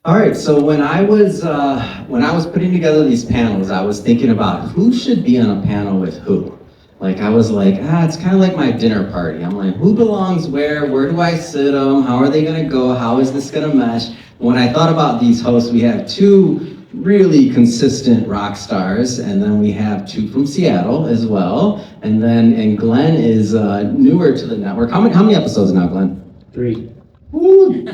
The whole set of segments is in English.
All right, so when I was putting together these panels, I was thinking about who should be on a panel with who. Like I was like, it's kind of like my dinner party. I'm like, who belongs where? Where do I sit them? How are they gonna go? How is this gonna mesh? When I thought about these hosts, we have two really consistent rock stars, and then we have two from Seattle as well, and Glenn is newer to the network. How many episodes now, Glenn? 3. Woo!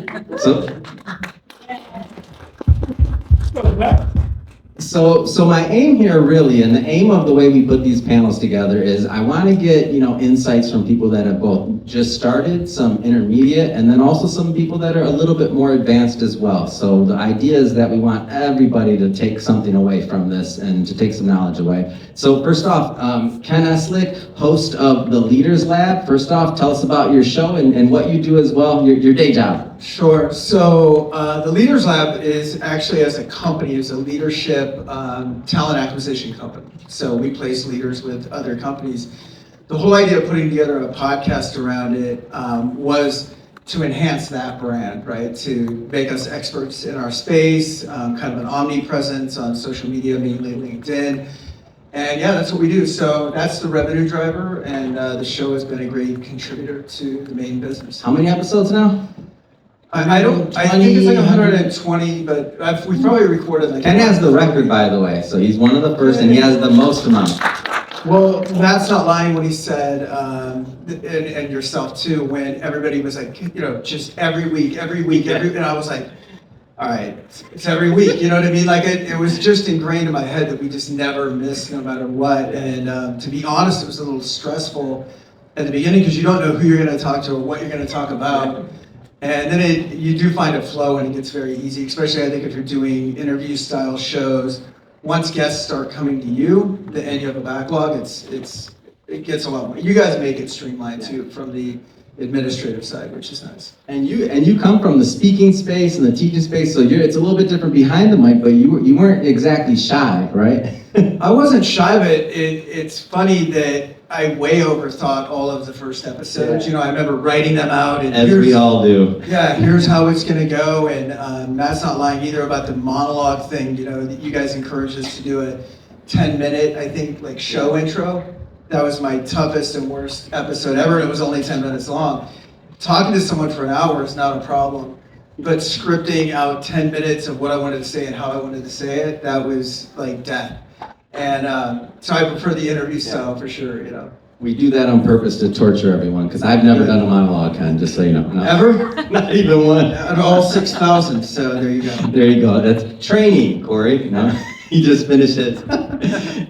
So my aim here really, and the aim of the way we put these panels together is I want to get, insights from people that have both just started, some intermediate, and then also some people that are a little bit more advanced as well. So the idea is that we want everybody to take something away from this and to take some knowledge away. So first off, Ken Eslick, host of the Leaders Lab. First off, tell us about your show and what you do as well, your day job. Sure. So the Leaders Lab is actually, as a company, is a leadership talent acquisition company. So we place leaders with other companies. The whole idea of putting together a podcast around it was to enhance that brand, right? To make us experts in our space, kind of an omnipresence on social media, mainly LinkedIn. And yeah, that's what we do. So that's the revenue driver, and the show has been a great contributor to the main business. How many episodes now? I think it's like 120, but we probably recorded like... Ken has the record, by the way, so he's one of the first, and he has the most amount. Well, Matt's not lying when he said, and yourself too, when everybody was like, just every week, and I was like, all right, it's every week, you know what I mean? Like it was just ingrained in my head that we just never miss no matter what. And to be honest, it was a little stressful at the beginning because you don't know who you're going to talk to or what you're going to talk about. And then you do find a flow and it gets very easy, especially I think if you're doing interview style shows. Once guests start coming to you and you have a backlog, it gets a lot more. You guys make it streamlined too from the administrative side, which is nice. And you come from the speaking space and the teaching space, so it's a little bit different behind the mic, but you weren't exactly shy, right? I wasn't shy, but it's funny that I way overthought all of the first episodes. I remember writing them out. And as we all do. Yeah, here's how it's going to go. And Matt's not lying either about the monologue thing. You guys encouraged us to do a 10-minute, I think, like show intro. That was my toughest and worst episode ever. It was only 10 minutes long. Talking to someone for an hour is not a problem. But scripting out 10 minutes of what I wanted to say and how I wanted to say it, that was like death. And so I prefer the interview style for sure, We do that on purpose to torture everyone, because I've never done a monologue, Ken, just so you know. No. Ever? Not even one. Out of all 6,000, so there you go. There you go. That's training, Corey. No, he just finished it.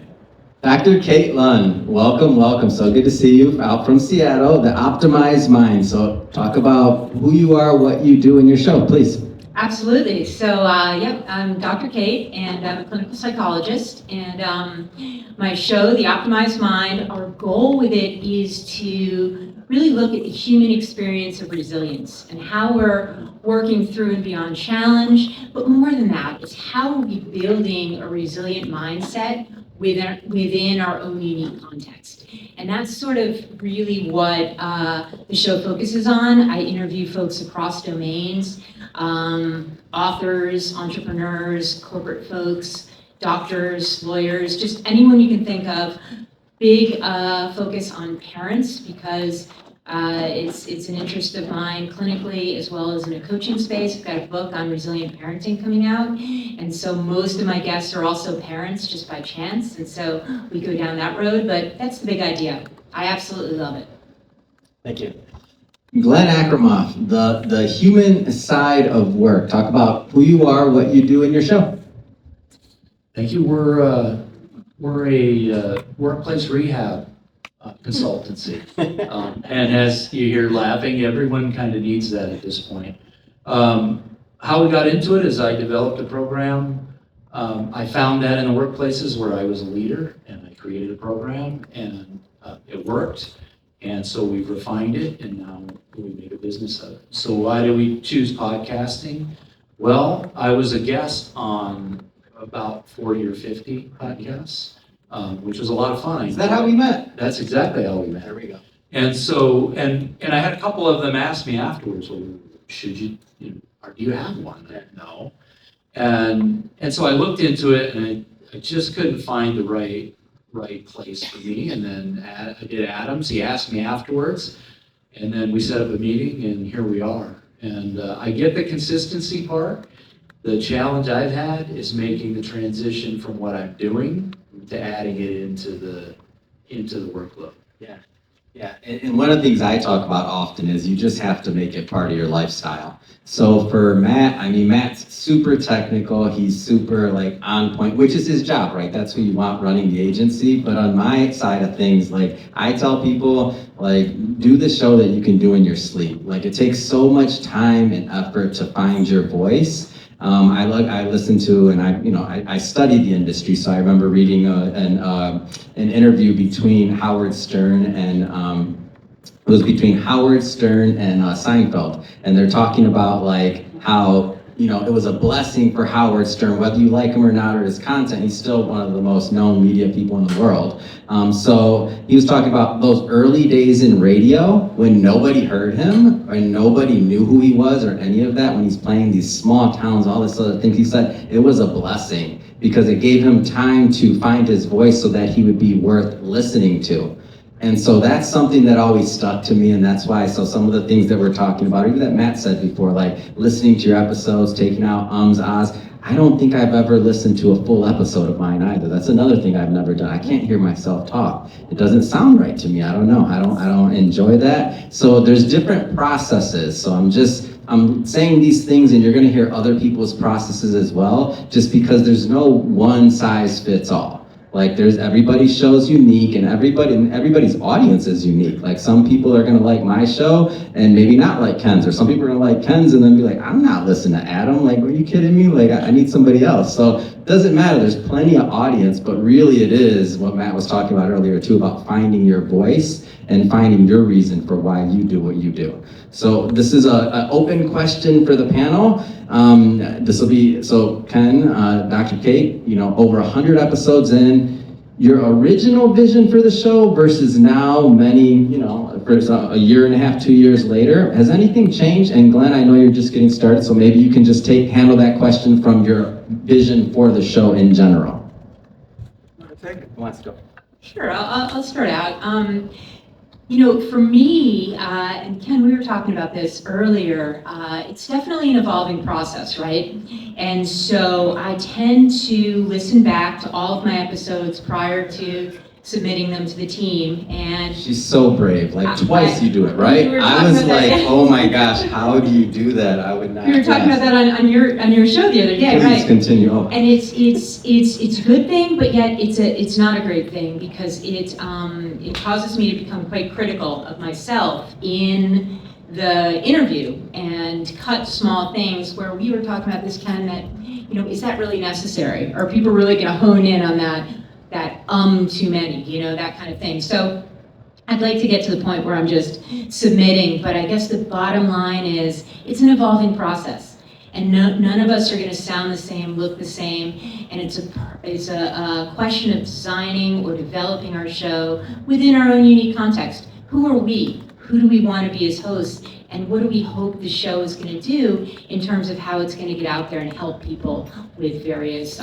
Dr. Kate Lund, welcome. So good to see you out from Seattle, the Optimized Mind. So talk about who you are, what you do in your show, please. Absolutely. So, I'm Dr. Kate, and I'm a clinical psychologist. And my show, The Optimized Mind, our goal with it is to really look at the human experience of resilience and how we're working through and beyond challenge. But more than that, it's how are we building a resilient mindset within our own unique context. And that's sort of really what the show focuses on. I interview folks across domains, authors, entrepreneurs, corporate folks, doctors, lawyers, just anyone you can think of. Big focus on parents because it's an interest of mine clinically as well as in a coaching space. I've got a book on resilient parenting coming out, and so most of my guests are also parents just by chance, and so we go down that road, but that's the big idea. I absolutely love it. Thank you. Glenn Akramoff, the human side of work. Talk about who you are, what you do in your show. Thank you. We're a workplace rehab consultancy. And as you hear laughing, everyone kind of needs that at this point. How we got into it is I developed a program. I found that in the workplaces where I was a leader, and I created a program, and it worked. And so we've refined it, and now we make a business of it. So why do we choose podcasting? Well, I was a guest on about 40 or 50 podcasts, which was a lot of fun. Is that how we met? That's exactly how we met. There we go. And so, and I had a couple of them ask me afterwards, well, should you, or do you have one? No. And so I looked into it, and I just couldn't find the right place for me. And then I did Adams. He asked me afterwards, and then we set up a meeting, and here we are. And I get the consistency part. The challenge I've had is making the transition from what I'm doing to adding it into the workload. Yeah, and one of the things I talk about often is you just have to make it part of your lifestyle. So for Matt, I mean, Matt's super technical, he's super like on point, which is his job, right? That's who you want running the agency. But on my side of things, like I tell people, like do the show that you can do in your sleep. Like it takes so much time and effort to find your voice. I listened to and I studied the industry, so I remember reading an interview between Howard Stern and it was between Howard Stern and Seinfeld, and they're talking about like how it was a blessing for Howard Stern, whether you like him or not or his content, he's still one of the most known media people in the world. So he was talking about those early days in radio when nobody heard him or nobody knew who he was or any of that, when he's playing these small towns, all this other things. He said it was a blessing because it gave him time to find his voice so that he would be worth listening to. And so that's something that always stuck to me, and that's why, so some of the things that we're talking about, even that Matt said before, like listening to your episodes, taking out ahs, I don't think I've ever listened to a full episode of mine either. That's another thing I've never done. I can't hear myself talk. It doesn't sound right to me. I don't know. I don't enjoy that. So there's different processes. So I'm saying these things, and you're gonna hear other people's processes as well, just because there's no one size fits all. Like everybody's show's unique, and everybody's audience is unique. Like some people are gonna like my show and maybe not like Ken's, or some people are gonna like Ken's and then be like, I'm not listening to Adam. Like, are you kidding me? Like, I need somebody else. So it doesn't matter. There's plenty of audience, but really it is what Matt was talking about earlier too, about finding your voice and finding your reason for why you do what you do. So this is an open question for the panel. This will be, so Ken, Dr. Kate, over 100 episodes in, your original vision for the show versus now many, for a year and a half, 2 years later, has anything changed? And Glenn, I know you're just getting started, so maybe you can just handle that question from your vision for the show in general. Let's go. Sure, I'll start out. For me, and Ken, we were talking about this earlier, it's definitely an evolving process, right? And so I tend to listen back to all of my episodes prior to submitting them to the team, and she's so brave. Like twice you do it, right? I was like, oh my gosh, how do you do that? I would not. We were talking about that on your show the other day, right? Please continue. Oh. And it's a good thing, but yet it's not a great thing because it causes me to become quite critical of myself in the interview and cut small things where we were talking about this, Ken, that is that really necessary? Are people really going to hone in on that too many, that kind of thing. So I'd like to get to the point where I'm just submitting, but I guess the bottom line is it's an evolving process, and none of us are going to sound the same, look the same, and it's a question of designing or developing our show within our own unique context. Who are we? Who do we want to be as hosts? And what do we hope the show is going to do in terms of how it's going to get out there and help people with various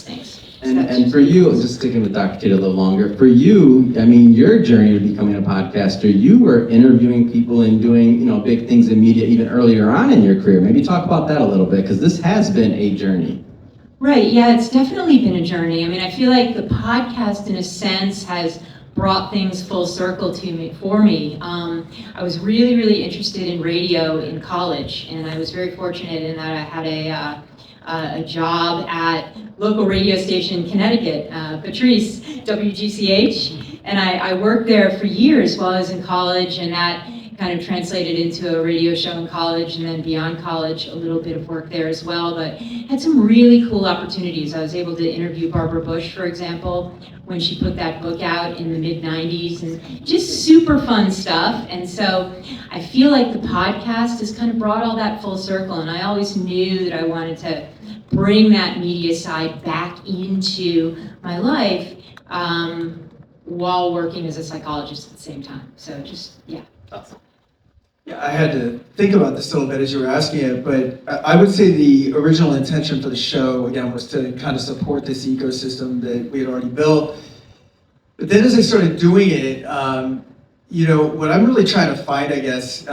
things. And for you, just sticking with Dr. Kate a little longer, for you, I mean, your journey to becoming a podcaster, you were interviewing people and doing, big things in media even earlier on in your career. Maybe talk about that a little bit, because this has been a journey. Right, yeah, it's definitely been a journey. I mean, I feel like the podcast, in a sense, has brought things full circle for me. I was really, really interested in radio in college, and I was very fortunate in that I had a job at local radio station in Connecticut, Patrice, WGCH, and I worked there for years while I was in college, and that kind of translated into a radio show in college, and then beyond college, a little bit of work there as well, but had some really cool opportunities. I was able to interview Barbara Bush, for example, when she put that book out in the mid-90s, and just super fun stuff. And so I feel like the podcast has kind of brought all that full circle, and I always knew that I wanted to bring that media side back into my life while working as a psychologist at the same time. So just, yeah. Awesome. Yeah, I had to think about this a little bit as you were asking it, but I would say the original intention for the show, again, was to kind of support this ecosystem that we had already built. But then as I started doing it, what I'm really trying to find, I guess,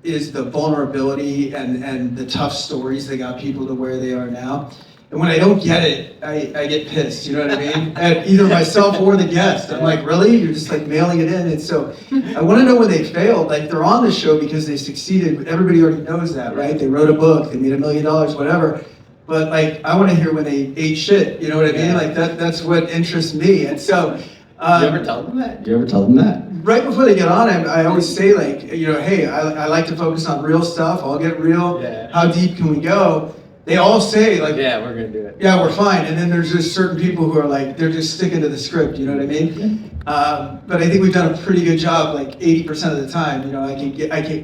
is the vulnerability and the tough stories that got people to where they are now. And when I don't get it, I get pissed, you know what I mean? At either myself or the guest. I'm like, really? You're just like mailing it in. And so I want to know when they failed. Like, they're on the show because they succeeded, but everybody already knows that, right? They wrote a book, they made $1 million, whatever. But like, I want to hear when they ate shit, you know what I mean? Like, that's what interests me. And so... you ever tell them that? Do you ever tell them that? Right before they get on, I always say, like, hey, I like to focus on real stuff. I'll get real. Yeah. How deep can we go? They all say, like, yeah, we're going to do it. Yeah, we're fine. And then there's just certain people who are like, they're just sticking to the script, you know what I mean? But I think we've done a pretty good job, like 80% of the time.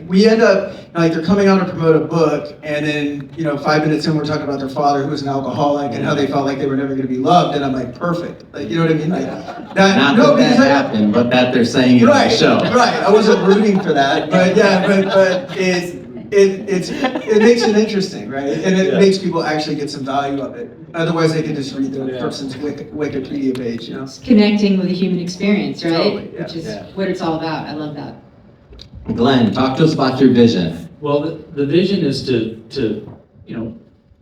We end up, like, they're coming on to promote a book, and then, 5 minutes in, we're talking about their father who was an alcoholic and how they felt like they were never going to be loved. And I'm like, perfect. Like, you know what I mean? Like, that happened, but that they're saying it on the show. Right. I wasn't rooting for that, but yeah, but it makes it interesting, right? And it makes people actually get some value of it. Otherwise, they can just read the person's Wikipedia page, It's connecting with the human experience, right? Totally, yeah. Which is what it's all about. I love that. Glenn, talk to us about your vision. Well, the vision is to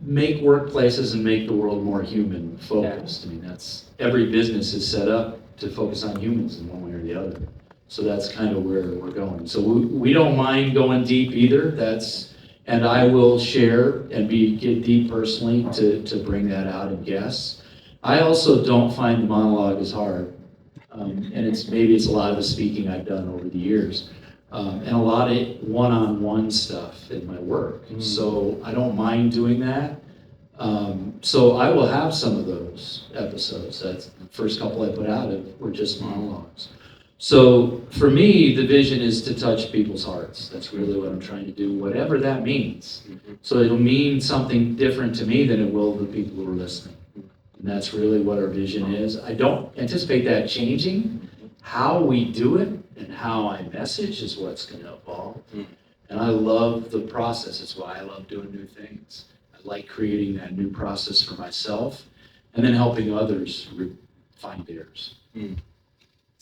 make workplaces and make the world more human focused. I mean, that's every business is set up to focus on humans in one way or the other. So that's kind of where we're going. So we don't mind going deep either. And I will share and get deep personally to bring that out in guests. I also don't find the monologue as hard. And maybe it's a lot of the speaking I've done over the years. And a lot of one-on-one stuff in my work. So I don't mind doing that. So I will have some of those episodes. That's the first couple I put out were just monologues. So for me, the vision is to touch people's hearts. That's really what I'm trying to do, whatever that means. So it'll mean something different to me than it will to the people who are listening. And that's really what our vision is. I don't anticipate that changing. How we do it and how I message is what's going to evolve. And I love the process. It's why I love doing new things. I like creating that new process for myself and then helping others find theirs.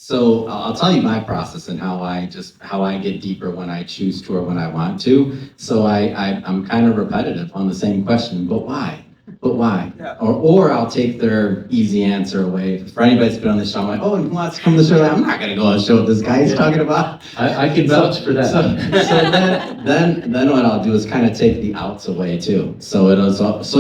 So I'll tell you my process and how I get deeper when I choose to or when I want to. So I'm kind of repetitive on the same question, but why? But why? Yeah. Or I'll take their easy answer away. For anybody that's been on this show, I'm like, oh, and who wants to come to the show? I'm not going to go on the show what this guy is talking about. I can vouch for that. So then what I'll do is kind of take the outs away too. So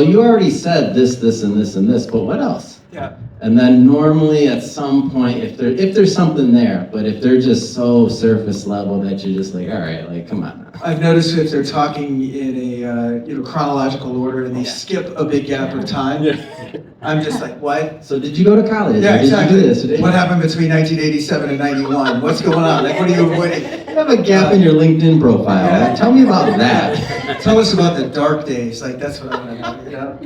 you already said this, and this, and this, but what else? Yeah. And then normally at some point, if there's something there, but if they're just so surface level that you're just like, all right, like, come on now. I've noticed if they're talking in a chronological order and they skip a big gap of time, I'm just like, what? So did you go to college? Yeah, exactly. Did you do this? What happened between 1987 and 91? What's going on? Like, what are you avoiding? You have a gap in your LinkedIn profile. Yeah. Tell me about that. Tell us about the dark days. Like, that's what I want to know.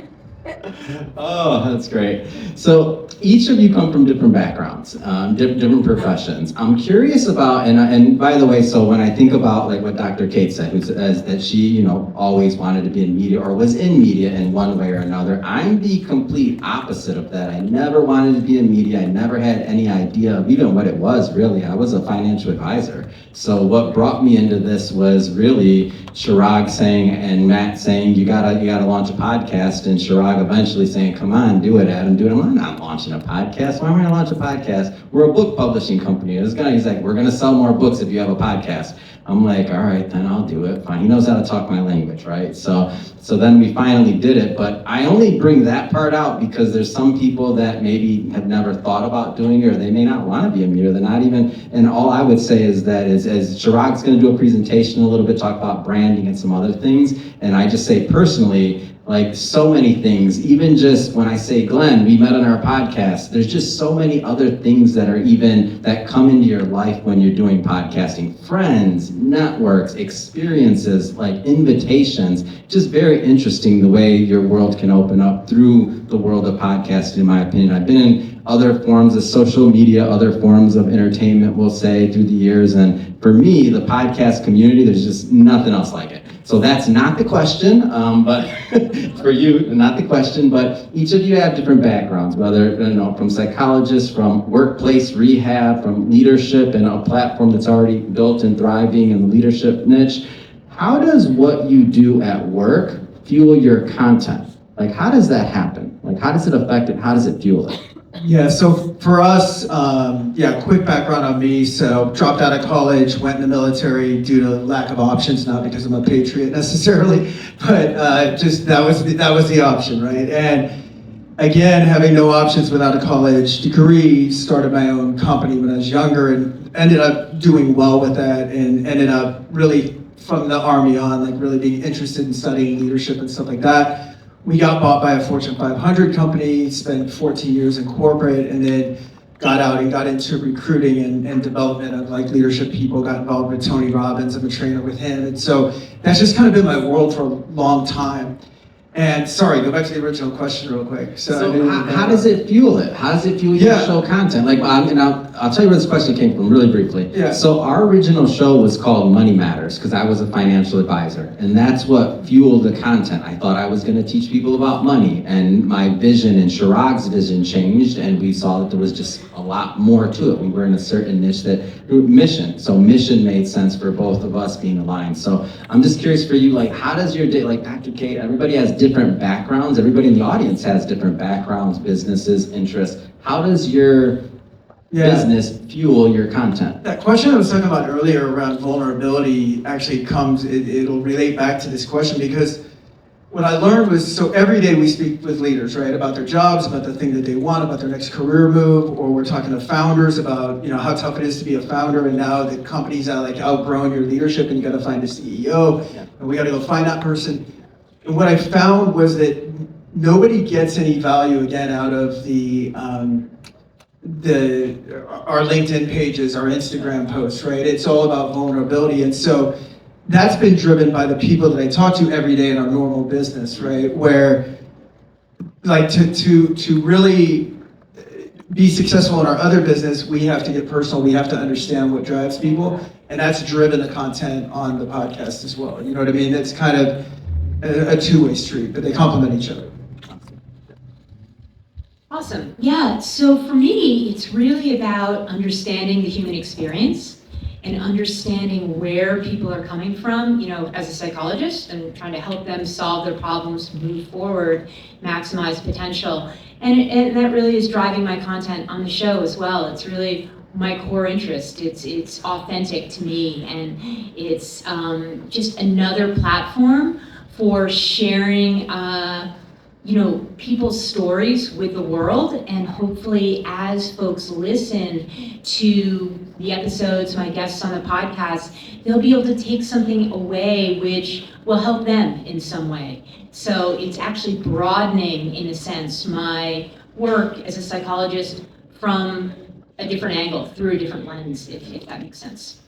Oh, that's great. So each of you come from different backgrounds, different professions. I'm curious about, and by the way, so when I think about like what Dr. Kate said, who says that she, always wanted to be in media or was in media in one way or another, I'm the complete opposite of that. I never wanted to be in media. I never had any idea of even what it was, really. I was a financial advisor. So what brought me into this was really Chirag saying and Matt saying, you gotta launch a podcast, and Chirag eventually saying, come on, do it, Adam, do it. I'm not launching a podcast. Why am I gonna launch a podcast? We're a book publishing company. This guy, he's like, we're gonna sell more books if you have a podcast. I'm like, all right, then I'll do it. Fine. He knows how to talk my language, right? So then we finally did it, but I only bring that part out because there's some people that maybe have never thought about doing it, or they may not want to be a media. They're not even, and all I would say is that as Chirag's gonna do a presentation a little bit, talk about branding and some other things, and I just say personally, like so many things. Even just when I say Glenn, we met on our podcast, there's just so many other things that are even, that come into your life when you're doing podcasting. Friends, networks, experiences, like invitations. Just very interesting the way your world can open up through the world of podcasting, in my opinion. I've been in other forms of social media, other forms of entertainment, we'll say, through the years. And for me, the podcast community, there's just nothing else like it. So that's not the question, but for you, not the question, but each of you have different backgrounds, whether, from psychologists, from workplace rehab, from leadership and a platform that's already built and thriving in the leadership niche. How does what you do at work fuel your content? Like, how does that happen? Like, how does it affect it? How does it fuel it? Yeah, so for us, quick background on me. So dropped out of college, went in the military due to lack of options, not because I'm a patriot necessarily, but just that was the option, right? And again, having no options without a college degree, started my own company when I was younger and ended up doing well with that and ended up really from the Army on, like really being interested in studying leadership and stuff like that. We got bought by a Fortune 500 company, spent 14 years in corporate, and then got out and got into recruiting and development of like leadership people, got involved with Tony Robbins. I'm a trainer with him. And so that's just kind of been my world for a long time. And sorry, go back to the original question real quick. So how does it fuel it? How does it fuel your show content? Like, I'll tell you where this question came from really briefly. Yeah. So our original show was called Money Matters because I was a financial advisor. And that's what fueled the content. I thought I was going to teach people about money. And my vision and Chirag's vision changed. And we saw that there was just a lot more to it. We were in a certain niche mission. So mission made sense for both of us being aligned. So I'm just curious for you, like, how does your day, like Dr. Kate, everybody has different backgrounds. Everybody in the audience has different backgrounds, businesses, interests. How does your business fuel your content? That question I was talking about earlier around vulnerability actually it'll relate back to this question because what I learned was, so every day we speak with leaders, right, about their jobs, about the thing that they want, about their next career move, or we're talking to founders about, how tough it is to be a founder, and now the company's outgrown your leadership and you got to find a CEO, and we got to go find that person. And what I found was that nobody gets any value again out of our LinkedIn pages, our Instagram posts, right? It's all about vulnerability. And so that's been driven by the people that I talk to every day in our normal business, right? Where like to really be successful in our other business, we have to get personal. We have to understand what drives people. And that's driven the content on the podcast as well. You know what I mean? It's kind of a two-way street, but they complement each other. Awesome. Yeah, so for me, it's really about understanding the human experience and understanding where people are coming from, as a psychologist, and trying to help them solve their problems, move forward, maximize potential. And that really is driving my content on the show as well. It's really my core interest. It's authentic to me, and it's just another platform for sharing people's stories with the world, and hopefully as folks listen to the episodes, my guests on the podcast, they'll be able to take something away which will help them in some way. So it's actually broadening, in a sense, my work as a psychologist from a different angle, through a different lens, if that makes sense.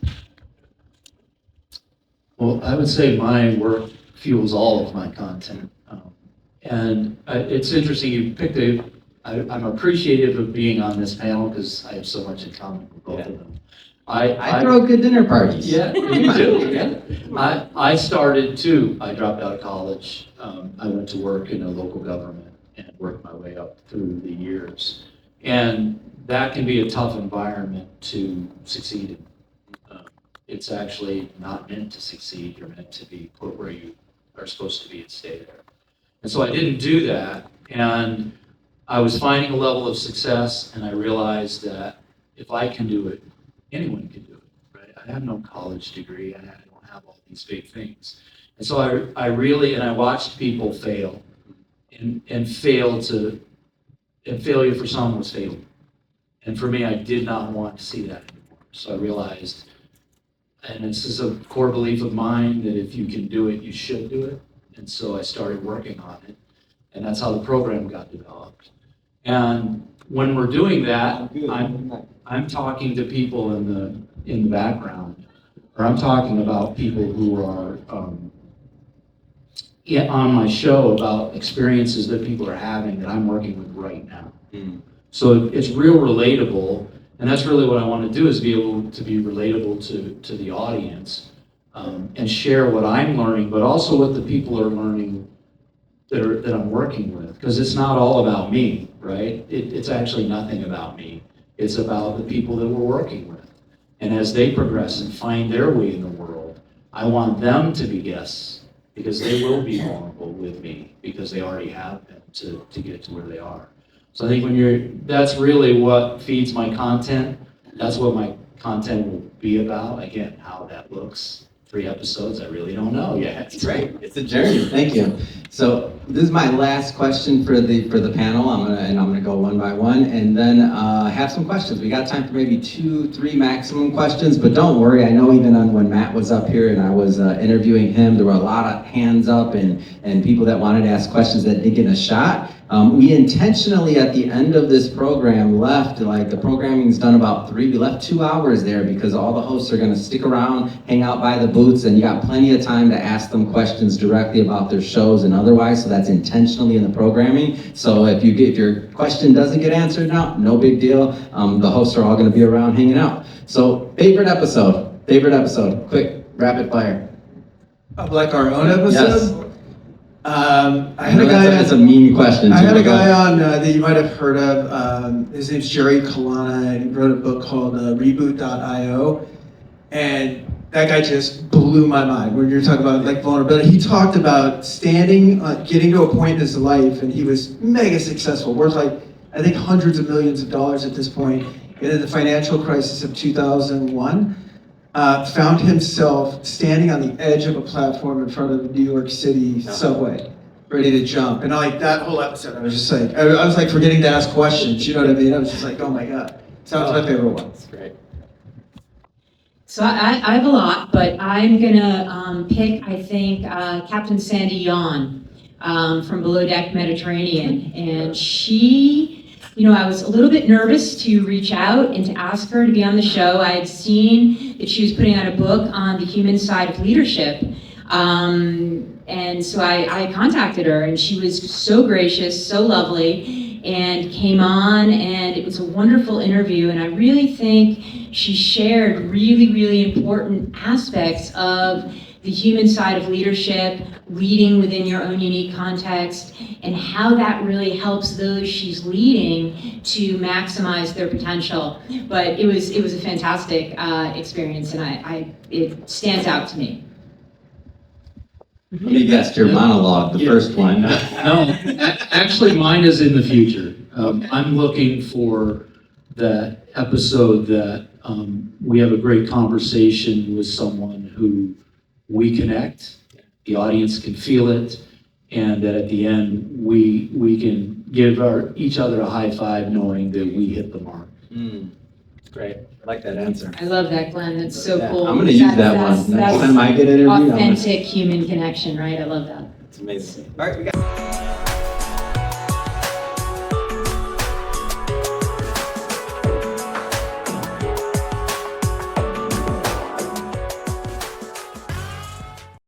Well, I would say my work fuels all of my content. And it's interesting, you picked I'm appreciative of being on this panel because I have so much in common with both of them. I throw good dinner parties. Yeah, you do. Yeah. I started too. I dropped out of college. I went to work in a local government and worked my way up through the years. And that can be a tough environment to succeed in. It's actually not meant to succeed. You're meant to be put where you are supposed to be and stay there. And so I didn't do that, and I was finding a level of success, and I realized that if I can do it, anyone can do it, right? I have no college degree, I don't have all these big things. And so I watched people fail, and failure for some was fatal. And for me, I did not want to see that anymore. So I realized, and this is a core belief of mine, that if you can do it, you should do it. And so I started working on it, and that's how the program got developed. And when we're doing that, I'm talking to people in the background, or I'm talking about people who are on my show about experiences that people are having that I'm working with right now. So it's real relatable, and that's really what I want to do, is be able to be relatable to the audience, and share what I'm learning, but also what the people are learning that I'm working with. Because it's not all about me, right? It's actually nothing about me. It's about the people that we're working with. And as they progress and find their way in the world, I want them to be guests, because they will be vulnerable with me, because they already have been to get to where they are. So I think that's really what feeds my content. That's what my content will be about. Again, how that looks. 3 episodes, I really don't know yet. It's great. It's a journey. Thank you. So this is my last question for the panel. I'm gonna go one by one, and then have some questions. We got time for maybe 2, 3 maximum questions, but don't worry. I know even when Matt was up here and I was interviewing him, there were a lot of hands up and people that wanted to ask questions that didn't get a shot. We intentionally at the end of this program left, like the programming's done about 3, we left 2 hours there because all the hosts are gonna stick around, hang out by the booths, and you got plenty of time to ask them questions directly about their shows and otherwise, so that's intentionally in the programming. So if your question doesn't get answered now, no big deal. The hosts are all gonna be around hanging out. So favorite episode, quick, rapid fire. Of like our own episode? Yes. I had a guy. That's a mean question. I had a guy on that you might have heard of. His name's Jerry Kalana, and he wrote a book called Reboot.io. And that guy just blew my mind when you're talking about like vulnerability. He talked about getting to a point in his life, and he was mega successful, worth like I think hundreds of millions of dollars at this point. And in the financial crisis of 2001. Found himself standing on the edge of a platform in front of the New York City subway, ready to jump. And like that whole episode, I was just like, I was like forgetting to ask questions, you know what I mean? I was just like, oh my God. So that was my favorite one. That's great. So I have a lot, but I'm gonna pick, I think, Captain Sandy Yawn from Below Deck Mediterranean. And she, I was a little bit nervous to reach out and to ask her to be on the show. I had seen that she was putting out a book on the human side of leadership. And so I contacted her, and she was so gracious, so lovely, and came on, and it was a wonderful interview. And I really think she shared really, really important aspects of the human side of leadership, leading within your own unique context, and how that really helps those she's leading to maximize their potential. But it was a fantastic experience, and it stands out to me. Let me guess, your monologue, the first one. No, actually mine is in the future. I'm looking for that episode that we have a great conversation with someone who we connect, the audience can feel it, and that at the end we can give each other a high five knowing that we hit the mark. Great. I like that answer. I love that, Glenn. That's so cool. I'm going to use that one. Next time I get interviewed. Authentic human connection, right? I love that. It's amazing. All right, we got